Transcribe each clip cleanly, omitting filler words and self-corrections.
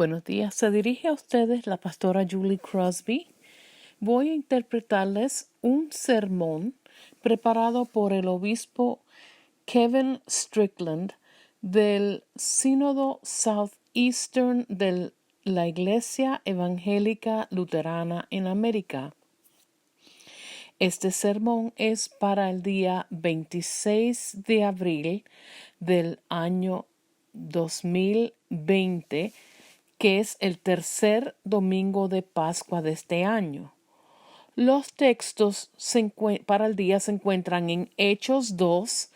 Buenos días, se dirige a ustedes la pastora Julie Crosby. Voy a interpretarles un sermón preparado por el obispo Kevin Strickland del Sínodo Southeastern de la Iglesia Evangélica Luterana en América. Este sermón es para el día 26 de abril del año 2020, que es el tercer domingo de Pascua de este año. Los textos para el día se encuentran en Hechos 2,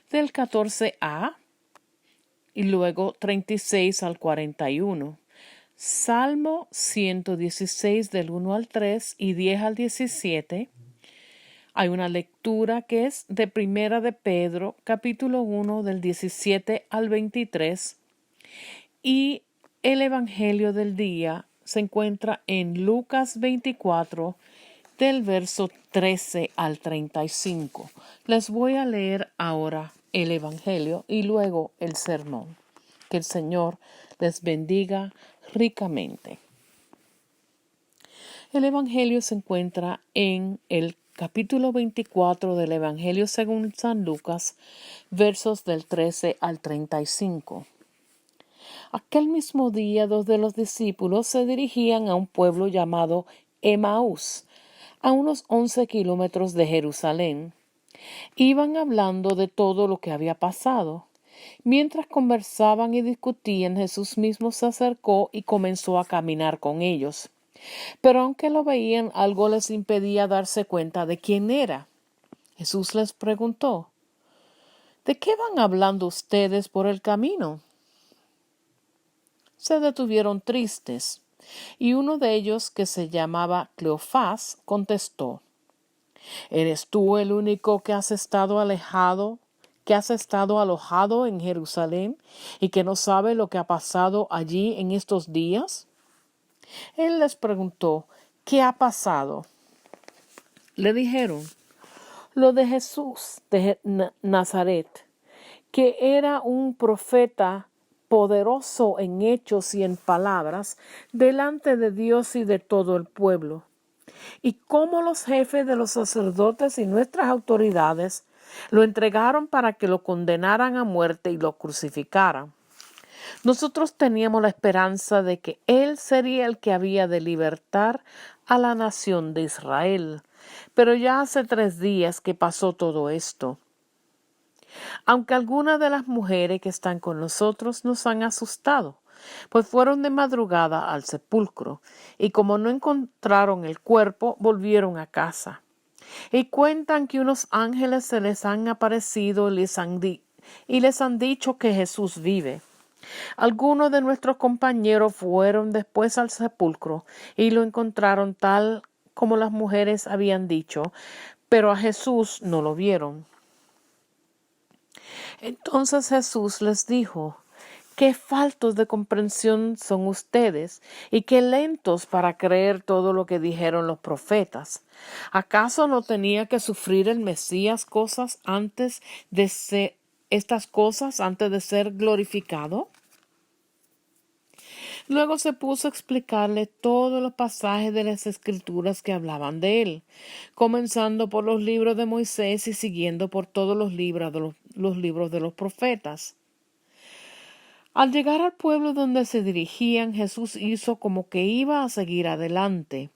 del 14a, y luego 36 al 41. Salmo 116 del 1 al 3 y 10 al 17. Hay una lectura que es de Primera de Pedro, capítulo 1, del 17 al 23. Y el Evangelio del día se encuentra en Lucas 24, del verso 13 al 35. Les voy a leer ahora el Evangelio y luego el sermón. Que el Señor les bendiga ricamente. El Evangelio se encuentra en el capítulo 24 del Evangelio según San Lucas, versos del 13 al 35. Aquel mismo día, dos de los discípulos se dirigían a un pueblo llamado Emaús, a unos 11 kilómetros de Jerusalén. Iban hablando de todo lo que había pasado. Mientras conversaban y discutían, Jesús mismo se acercó y comenzó a caminar con ellos. Pero aunque lo veían, algo les impedía darse cuenta de quién era. Jesús les preguntó: ¿de qué van hablando ustedes por el camino? Se detuvieron tristes, y uno de ellos, que se llamaba Cleofás, contestó: ¿eres tú el único que has estado alojado en Jerusalén y que no sabe lo que ha pasado allí en estos días? Él les preguntó: ¿qué ha pasado? Le dijeron: lo de Jesús de Nazaret, que era un profeta poderoso en hechos y en palabras delante de Dios y de todo el pueblo. Y cómo los jefes de los sacerdotes y nuestras autoridades lo entregaron para que lo condenaran a muerte y lo crucificaran. Nosotros teníamos la esperanza de que Él sería el que había de libertar a la nación de Israel. Pero ya hace 3 días que pasó todo esto. Aunque algunas de las mujeres que están con nosotros nos han asustado, pues fueron de madrugada al sepulcro, y como no encontraron el cuerpo, volvieron a casa. Y cuentan que unos ángeles se les han aparecido y les han dicho que Jesús vive. Algunos de nuestros compañeros fueron después al sepulcro y lo encontraron tal como las mujeres habían dicho, pero a Jesús no lo vieron. Entonces Jesús les dijo: qué faltos de comprensión son ustedes, y qué lentos para creer todo lo que dijeron los profetas. ¿Acaso no tenía que sufrir el Mesías estas cosas antes de ser glorificado? Luego se puso a explicarle todos los pasajes de las Escrituras que hablaban de él, comenzando por los libros de Moisés y siguiendo por todos los libros de los profetas. Al llegar al pueblo donde se dirigían, Jesús hizo como que iba a seguir adelante.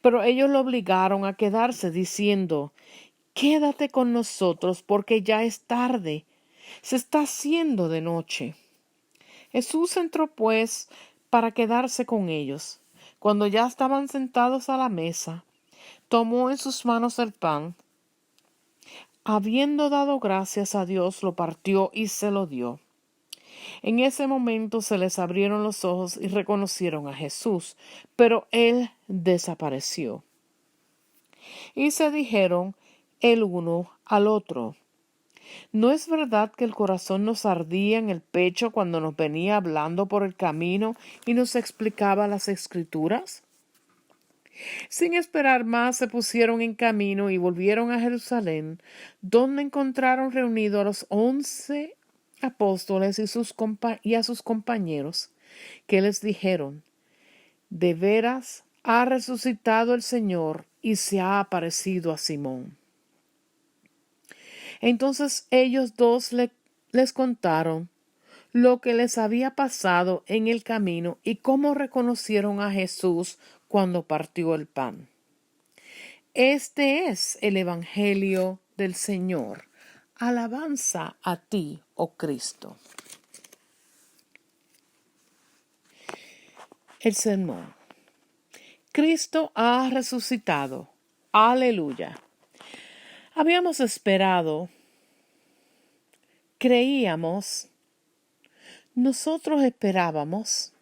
Pero ellos lo obligaron a quedarse, diciendo: quédate con nosotros porque ya es tarde, se está haciendo de noche. Jesús entró pues para quedarse con ellos. Cuando ya estaban sentados a la mesa, tomó en sus manos el pan. Habiendo dado gracias a Dios, lo partió y se lo dio. En ese momento se les abrieron los ojos y reconocieron a Jesús, pero él desapareció. Y se dijeron el uno al otro: ¿no es verdad que el corazón nos ardía en el pecho cuando nos venía hablando por el camino y nos explicaba las Escrituras? Sin esperar más, se pusieron en camino y volvieron a Jerusalén, donde encontraron reunidos a los 11 apóstoles y a sus compañeros. que les dijeron: de veras ha resucitado el Señor y se ha aparecido a Simón. Entonces ellos dos les contaron lo que les había pasado en el camino y cómo reconocieron a Jesús cuando partió el pan. Este es el Evangelio del Señor. Alabanza a ti, oh Cristo. El sermón. Cristo ha resucitado. Aleluya. Habíamos esperado, creíamos, nosotros esperábamos.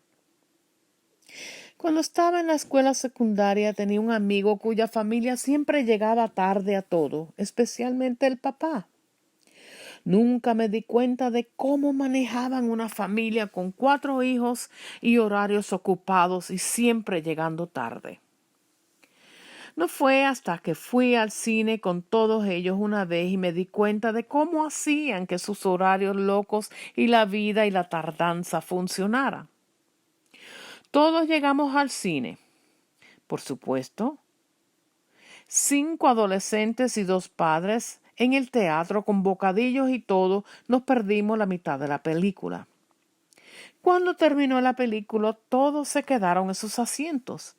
Cuando estaba en la escuela secundaria tenía un amigo cuya familia siempre llegaba tarde a todo, especialmente el papá. Nunca me di cuenta de cómo manejaban una familia con 4 hijos y horarios ocupados y siempre llegando tarde. No fue hasta que fui al cine con todos ellos una vez y me di cuenta de cómo hacían que sus horarios locos y la vida y la tardanza funcionaran. Todos llegamos al cine, por supuesto. 5 adolescentes y 2 padres en el teatro con bocadillos y todo. Nos perdimos la mitad de la película. Cuando terminó la película, todos se quedaron en sus asientos.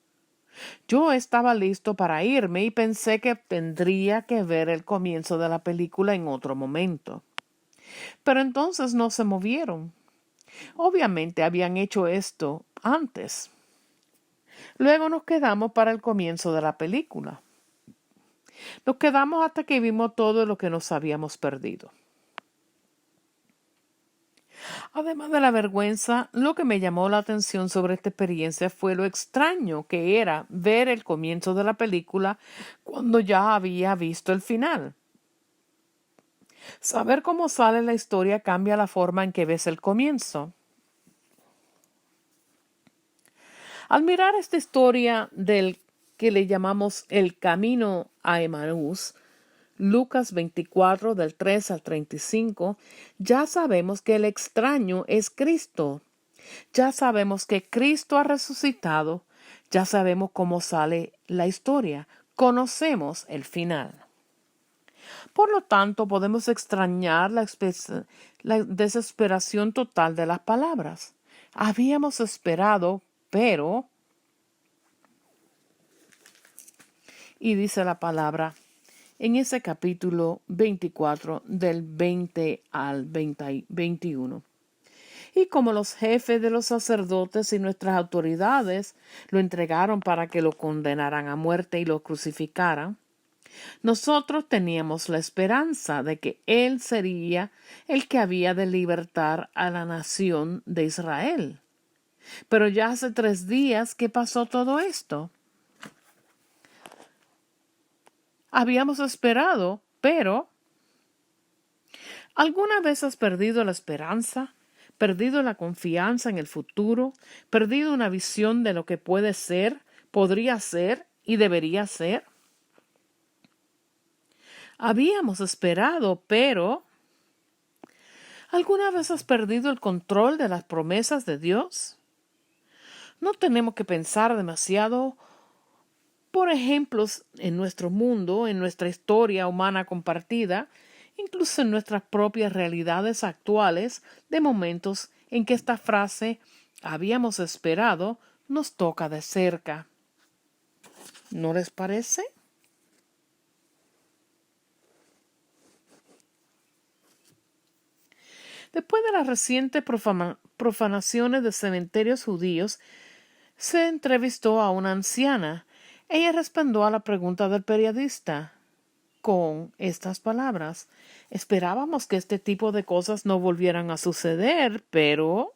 Yo estaba listo para irme y pensé que tendría que ver el comienzo de la película en otro momento. Pero entonces no se movieron. Obviamente habían hecho esto antes. Luego nos quedamos para el comienzo de la película. Nos quedamos hasta que vimos todo lo que nos habíamos perdido. Además de la vergüenza, lo que me llamó la atención sobre esta experiencia fue lo extraño que era ver el comienzo de la película cuando ya había visto el final. Saber cómo sale la historia cambia la forma en que ves el comienzo. Al mirar esta historia del que le llamamos el camino a Emaús, Lucas 24 del 3 al 35, ya sabemos que el extraño es Cristo. Ya sabemos que Cristo ha resucitado. Ya sabemos cómo sale la historia. Conocemos el final. Por lo tanto, podemos extrañar la desesperación total de las palabras. Habíamos esperado, pero... Y dice la palabra en ese capítulo 24 del 20 al 21. Y como los jefes de los sacerdotes y nuestras autoridades lo entregaron para que lo condenaran a muerte y lo crucificaran, nosotros teníamos la esperanza de que Él sería el que había de libertar a la nación de Israel. Pero ya hace 3 días que pasó todo esto. Habíamos esperado, pero ¿alguna vez has perdido la esperanza? ¿Perdido la confianza en el futuro? ¿Perdido una visión de lo que puede ser, podría ser y debería ser? Habíamos esperado, pero ¿alguna vez has perdido el control de las promesas de Dios? No tenemos que pensar demasiado por ejemplos en nuestro mundo, en nuestra historia humana compartida, incluso en nuestras propias realidades actuales, de momentos en que esta frase habíamos esperado nos toca de cerca. ¿No les parece? Después de las recientes profanaciones de cementerios judíos, se entrevistó a una anciana. Ella respondió a la pregunta del periodista con estas palabras: esperábamos que este tipo de cosas no volvieran a suceder, pero...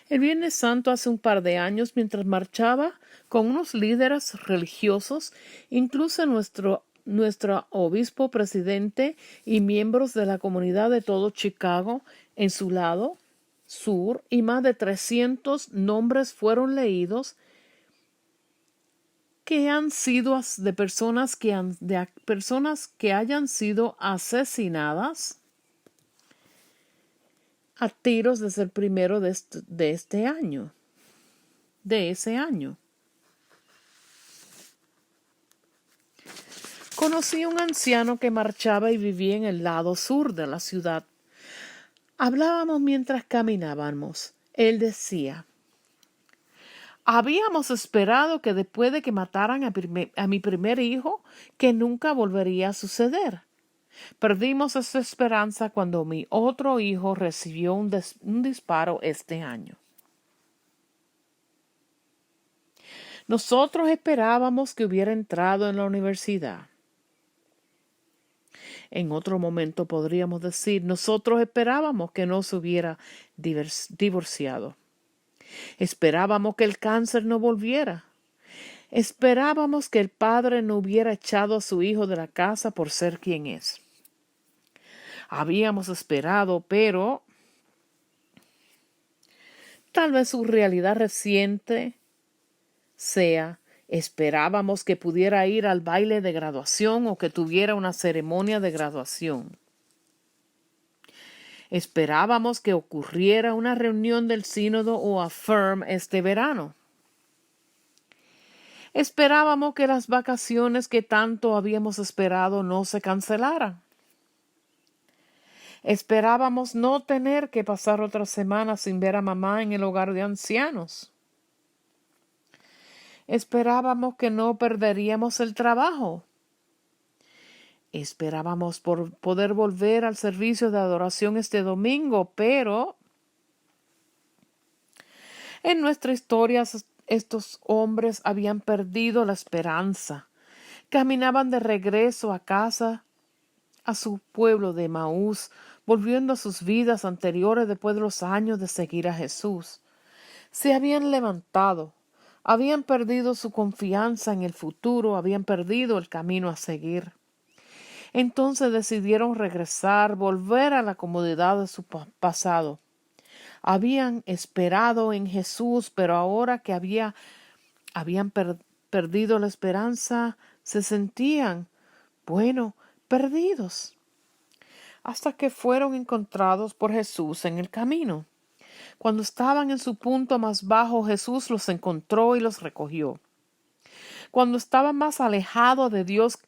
El Viernes Santo hace un par de años, mientras marchaba con unos líderes religiosos, incluso nuestro obispo presidente y miembros de la comunidad de todo Chicago en su lado sur, y más de 300 nombres fueron leídos que han sido de personas que hayan sido asesinadas a tiros desde el primero de ese año. Conocí a un anciano que marchaba y vivía en el lado sur de la ciudad. Hablábamos mientras caminábamos. Él decía: habíamos esperado que después de que mataran a mi primer hijo, que nunca volvería a suceder. Perdimos esa esperanza cuando mi otro hijo recibió un disparo este año. Nosotros esperábamos que hubiera entrado en la universidad. En otro momento podríamos decir, nosotros esperábamos que no se hubiera divorciado. Esperábamos que el cáncer no volviera. Esperábamos que el padre no hubiera echado a su hijo de la casa por ser quien es. Habíamos esperado, pero tal vez su realidad reciente sea: esperábamos que pudiera ir al baile de graduación o que tuviera una ceremonia de graduación. Esperábamos que ocurriera una reunión del sínodo o Affirm este verano. Esperábamos que las vacaciones que tanto habíamos esperado no se cancelaran. Esperábamos no tener que pasar otra semana sin ver a mamá en el hogar de ancianos. Esperábamos que no perderíamos el trabajo. Esperábamos poder volver al servicio de adoración este domingo, pero en nuestra historia estos hombres habían perdido la esperanza. Caminaban de regreso a casa, a su pueblo de Emaús, volviendo a sus vidas anteriores después de los años de seguir a Jesús. Se habían levantado, habían perdido su confianza en el futuro, habían perdido el camino a seguir. Entonces decidieron regresar, volver a la comodidad de su pasado. Habían esperado en Jesús, pero ahora que habían perdido la esperanza, se sentían, perdidos. Hasta que fueron encontrados por Jesús en el camino. Cuando estaban en su punto más bajo, Jesús los encontró y los recogió. Cuando estaban más alejados de Dios,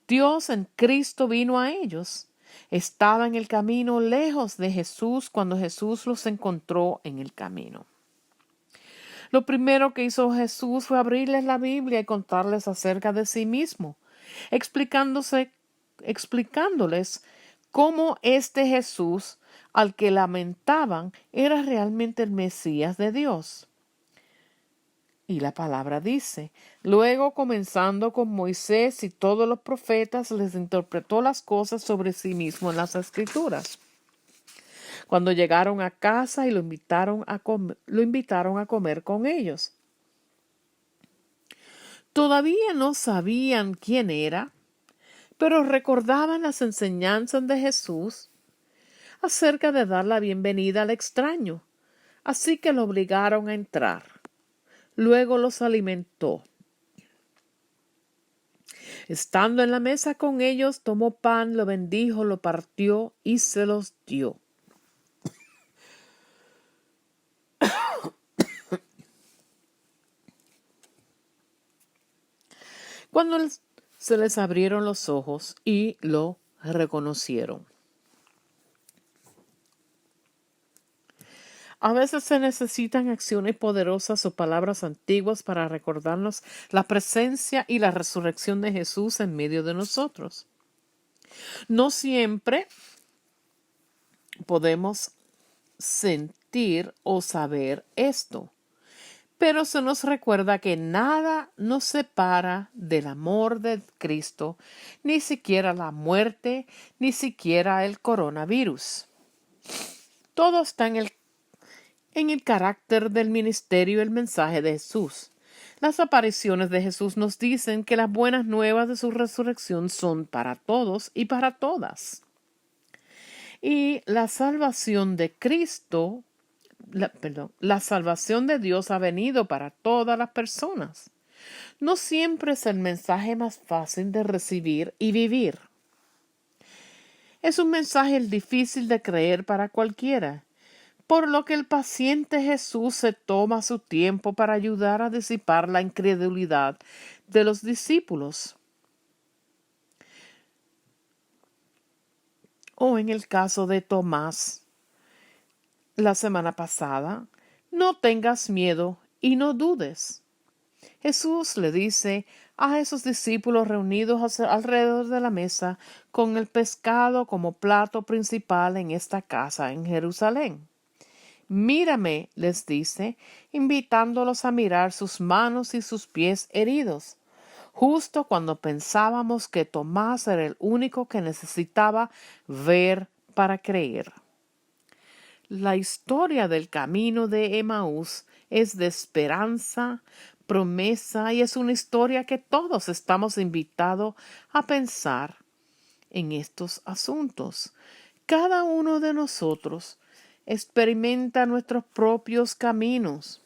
Dios en Cristo vino a ellos. Estaba en el camino lejos de Jesús cuando Jesús los encontró en el camino. Lo primero que hizo Jesús fue abrirles la Biblia y contarles acerca de sí mismo, explicándoles cómo este Jesús al que lamentaban era realmente el Mesías de Dios. Y la palabra dice: luego, comenzando con Moisés y todos los profetas, les interpretó las cosas sobre sí mismo en las Escrituras. Cuando llegaron a casa y lo invitaron a comer con ellos. Todavía no sabían quién era, pero recordaban las enseñanzas de Jesús acerca de dar la bienvenida al extraño, así que lo obligaron a entrar. Luego los alimentó. Estando en la mesa con ellos, tomó pan, lo bendijo, lo partió y se los dio. Cuando se les abrieron los ojos y lo reconocieron. A veces se necesitan acciones poderosas o palabras antiguas para recordarnos la presencia y la resurrección de Jesús en medio de nosotros. No siempre podemos sentir o saber esto, pero se nos recuerda que nada nos separa del amor de Cristo, ni siquiera la muerte, ni siquiera el coronavirus. Todo está en el carácter del ministerio y el mensaje de Jesús. Las apariciones de Jesús nos dicen que las buenas nuevas de su resurrección son para todos y para todas. Y la salvación de Cristo, la salvación de Dios ha venido para todas las personas. No siempre es el mensaje más fácil de recibir y vivir. Es un mensaje difícil de creer para cualquiera, por lo que el paciente Jesús se toma su tiempo para ayudar a disipar la incredulidad de los discípulos. O en el caso de Tomás, la semana pasada, no tengas miedo y no dudes. Jesús le dice a esos discípulos reunidos alrededor de la mesa con el pescado como plato principal en esta casa en Jerusalén. Mírame, les dice, invitándolos a mirar sus manos y sus pies heridos, justo cuando pensábamos que Tomás era el único que necesitaba ver para creer. La historia del camino de Emaús es de esperanza, promesa y es una historia que todos estamos invitados a pensar en estos asuntos. Cada uno de nosotros experimenta nuestros propios caminos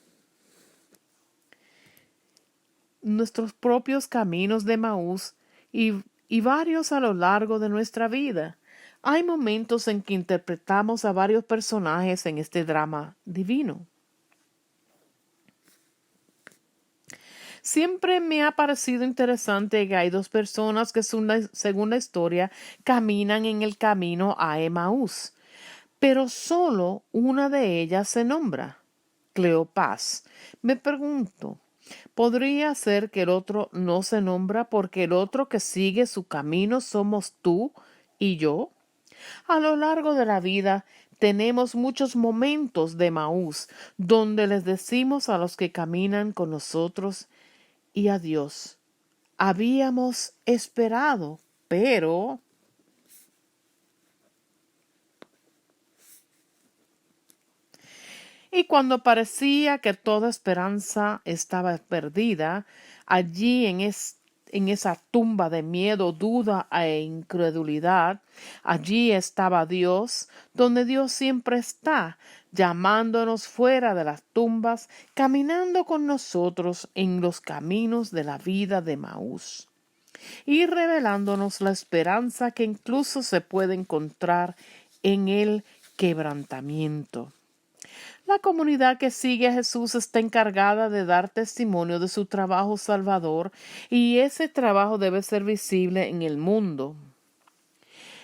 de Emaús y varios a lo largo de nuestra vida. Hay momentos en que interpretamos a varios personajes en este drama divino. Siempre me ha parecido interesante que hay dos personas que, según la historia, caminan en el camino a Emaús, pero solo una de ellas se nombra, Cleofás. Me pregunto, ¿podría ser que el otro no se nombra porque el otro que sigue su camino somos tú y yo? A lo largo de la vida tenemos muchos momentos de Emaús donde les decimos a los que caminan con nosotros y a Dios, habíamos esperado, pero... Y cuando parecía que toda esperanza estaba perdida, allí en esa tumba de miedo, duda e incredulidad, allí estaba Dios, donde Dios siempre está, llamándonos fuera de las tumbas, caminando con nosotros en los caminos de la vida de Emaús, y revelándonos la esperanza que incluso se puede encontrar en el quebrantamiento. La comunidad que sigue a Jesús está encargada de dar testimonio de su trabajo salvador y ese trabajo debe ser visible en el mundo.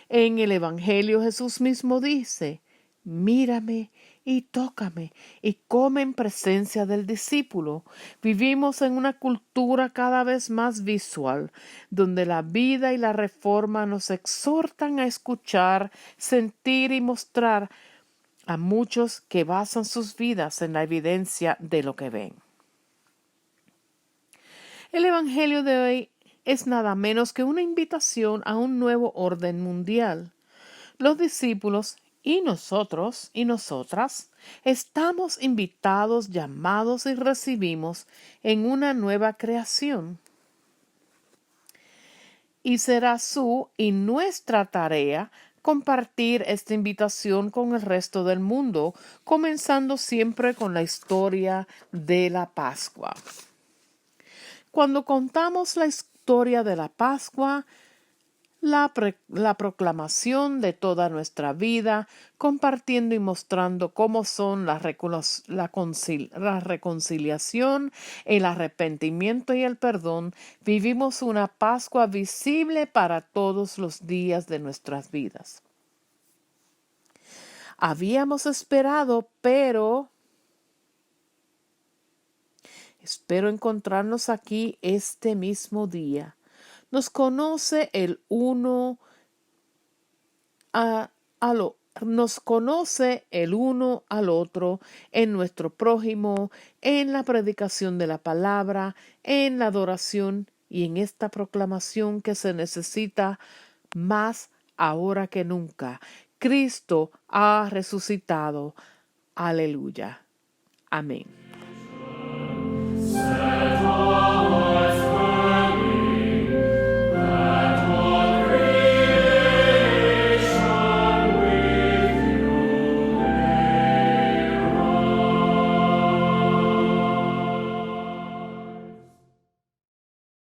En el Evangelio Jesús mismo dice, mírame y tócame y come en presencia del discípulo. Vivimos en una cultura cada vez más visual, donde la vida y la reforma nos exhortan a escuchar, sentir y mostrar a muchos que basan sus vidas en la evidencia de lo que ven. El Evangelio de hoy es nada menos que una invitación a un nuevo orden mundial. Los discípulos y nosotros y nosotras estamos invitados, llamados y recibimos en una nueva creación. Y será su y nuestra tarea compartir esta invitación con el resto del mundo, comenzando siempre con la historia de la Pascua. Cuando contamos la historia de la Pascua, la proclamación de toda nuestra vida, compartiendo y mostrando cómo son la reconciliación, el arrepentimiento y el perdón, vivimos una Pascua visible para todos los días de nuestras vidas. Habíamos esperado, pero espero encontrarnos aquí este mismo día. Nos conoce el uno nos conoce el uno al otro en nuestro prójimo, en la predicación de la palabra, en la adoración y en esta proclamación que se necesita más ahora que nunca. Cristo ha resucitado. Aleluya. Amén.